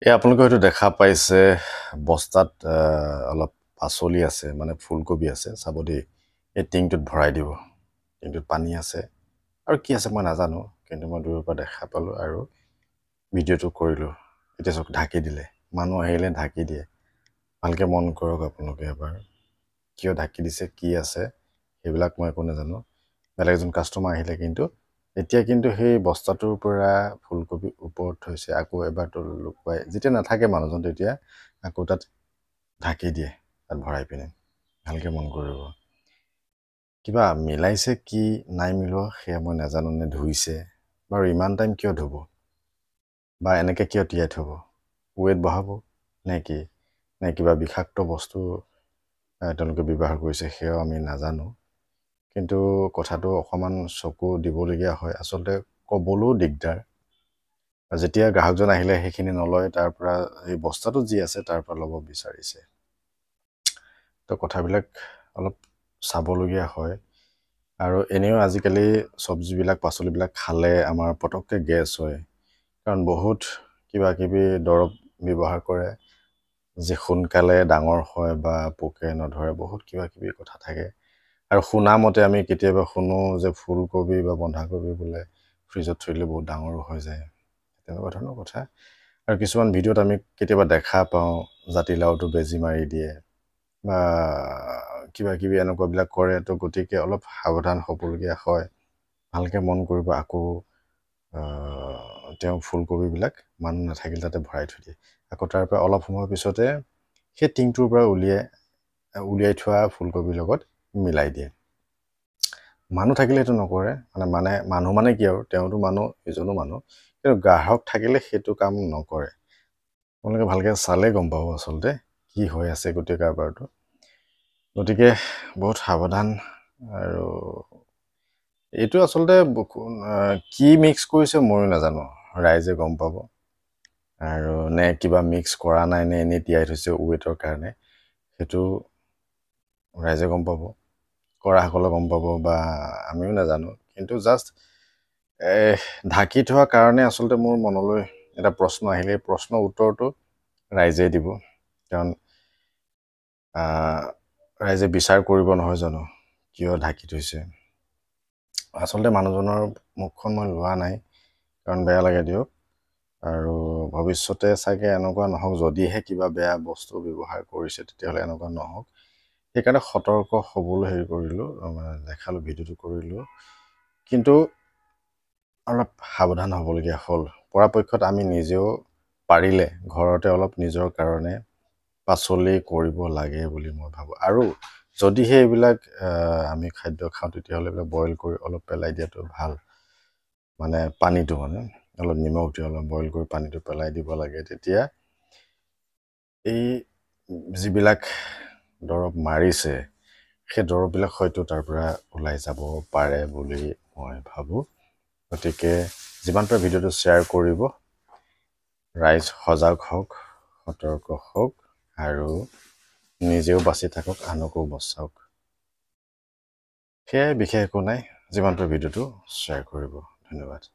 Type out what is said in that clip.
আপোনালোকে হয়তো দেখা পাইছে বস্তাত অলপ পাচলি আছে মানে ফুলকবি আছে চাব দেই এই টিংটোত ভৰাই দিব টিংটোত পানী আছে আৰু কি আছে মই নাজানো কিন্তু মই দূৰৰ পৰা দেখা পালোঁ আৰু ভিডিঅ'টো কৰিলোঁ এতিয়া চক ঢাকি দিলে মানুহ আহিলে ঢাকি দিয়ে ভালকৈ মন কৰক আপোনালোকে এবাৰ কিয় ঢাকি দিছে কি আছে সেইবিলাক মই একো নাজানো বেলেগ এজন কাষ্টমাৰ আহিলে কিন্তু এতিয়া কিন্তু সেই বস্তাটোৰ পৰা ফুলকবি ওপৰত থৈছে আকৌ এবাৰটো লুকুৱাই যেতিয়া নাথাকে মানুহজন তেতিয়া আকৌ তাত ঢাকি দিয়ে তাত ভৰাই পিনে ভালকৈ মন কৰিব কিবা মিলাইছে কি নাই মিলোৱা সেয়া মই নাজানো নে ধুইছে বাৰু ইমান টাইম কিয় ধুব বা এনেকৈ কিয় তিয়াই থ'ব ৱেট বঢ়াব নে কি নে কিবা বিষাক্ত বস্তু তেওঁলোকে ব্যৱহাৰ কৰিছে সেয়াও আমি নাজানো কিন্তু কথাটো অকণমান চকু দিবলগীয়া হয় আচলতে ক'বলৈও দিগদাৰ যেতিয়া গ্ৰাহকজন আহিলে সেইখিনি নলয় তাৰ পৰা এই বস্তাটো যি আছে তাৰ পৰা ল'ব বিচাৰিছে তো কথাবিলাক অলপ চাবলগীয়া হয় আৰু এনেও আজিকালি চব্জিবিলাক পাচলিবিলাক খালে আমাৰ পটককৈ গেছ হয় কাৰণ বহুত কিবা কিবি দৰৱ ব্যৱহাৰ কৰে যে সোনকালে ডাঙৰ হয় বা পোকে নধৰে বহুত কিবা কিবি কথা থাকে আৰু শুনামতে আমি কেতিয়াবা শুনো যে ফুলকবি বা বন্ধাকবি বোলে ফ্ৰিজত থৈ দিলে বহুত ডাঙৰো হৈ যায় তেনেকুৱা ধৰণৰ কথা আৰু কিছুমান ভিডিঅ'ত আমি কেতিয়াবা দেখা পাওঁ জাতিলাওটো বেজী মাৰি দিয়ে বা কিবা কিবি এনেকুৱাবিলাক কৰে তো গতিকে অলপ সাৱধান হ'বলগীয়া হয় ভালকৈ মন কৰিব আকৌ তেওঁ ফুলকবিবিলাক মানুহ নাথাকিলে তাতে ভৰাই থৈ দিয়ে আকৌ তাৰ পৰা অলপ সময়ৰ পিছতে সেই টিংটোৰ পৰা উলিয়াই থোৱা ফুলকবিৰ লগত মিলাই দিয়ে মানুহ থাকিলে সেইটো নকৰে মানুহ মানে কি আৰু তেওঁতো মানুহ ইজনো মানুহ কিন্তু গ্ৰাহক থাকিলে সেইটো কাম নকৰে আপোনালোকে ভালকৈ চালে গম পাব আচলতে কি হৈ আছে গোটেই কাৰবাৰটো গতিকে বহুত সাৱধান আৰু এইটো আচলতে কি মিক্স কৰিছে ময়ো নাজানো ৰাইজে গম পাব আৰু নে কিবা মিক্স কৰা নাই নে এনেই তিয়াই থৈছে ৱেটৰ কাৰণে সেইটো ৰাইজে গম পাব কৰাসকলে গম পাব বা আমিও নাজানো কিন্তু জাষ্ট ঢাকি থোৱা কাৰণে আচলতে মোৰ মনলৈ এটা প্ৰশ্ন আহিলে এই প্ৰশ্নৰ উত্তৰটো ৰাইজে দিব কাৰণ ৰাইজে বিচাৰ কৰিব নহয় জানো কিয় ঢাকি থৈছে আচলতে মানুহজনৰ মুখখন মই লোৱা নাই কাৰণ বেয়া লাগে দিয়ক আৰু ভৱিষ্যতে চাগে এনেকুৱা নহওক যদিহে কিবা বেয়া বস্তু ব্যৱহাৰ কৰিছে তেতিয়াহ'লে এনেকুৱা নহওক সেইকাৰণে সতৰ্ক হ'বলৈ হেৰি কৰিলোঁ দেখালোঁ ভিডিঅ'টো কৰিলোঁ কিন্তু অলপ সাৱধান হ'বলগীয়া হ'ল পৰাপক্ষত আমি নিজেও পাৰিলে ঘৰতে অলপ নিজৰ কাৰণে পাচলি কৰিব লাগে বুলি মই ভাবোঁ আৰু যদিহে এইবিলাক আমি খাদ্য খাওঁ তেতিয়াহ'লে এইবিলাক বইল কৰি অলপ পেলাই দিয়াটো ভাল মানে পানীটো মানে অলপ নিমখ দি অলপ বইল কৰি পানীটো পেলাই দিব লাগে তেতিয়া এই যিবিলাক দৰৱ মাৰিছে সেই দৰৱবিলাক হয়তো তাৰ পৰা ওলাই যাব পাৰে বুলি মই ভাবোঁ গতিকে যিমান পাৰে ভিডিঅ'টো শ্বেয়াৰ কৰিব ৰাইজ সজাগ হওক সতৰ্ক হওক আৰু নিজেও বাচি থাকক আনকো বচাওক সেয়াই বিশেষ একো নাই যিমান পাৰে ভিডিঅ'টো শ্বেয়াৰ কৰিব ধন্যবাদ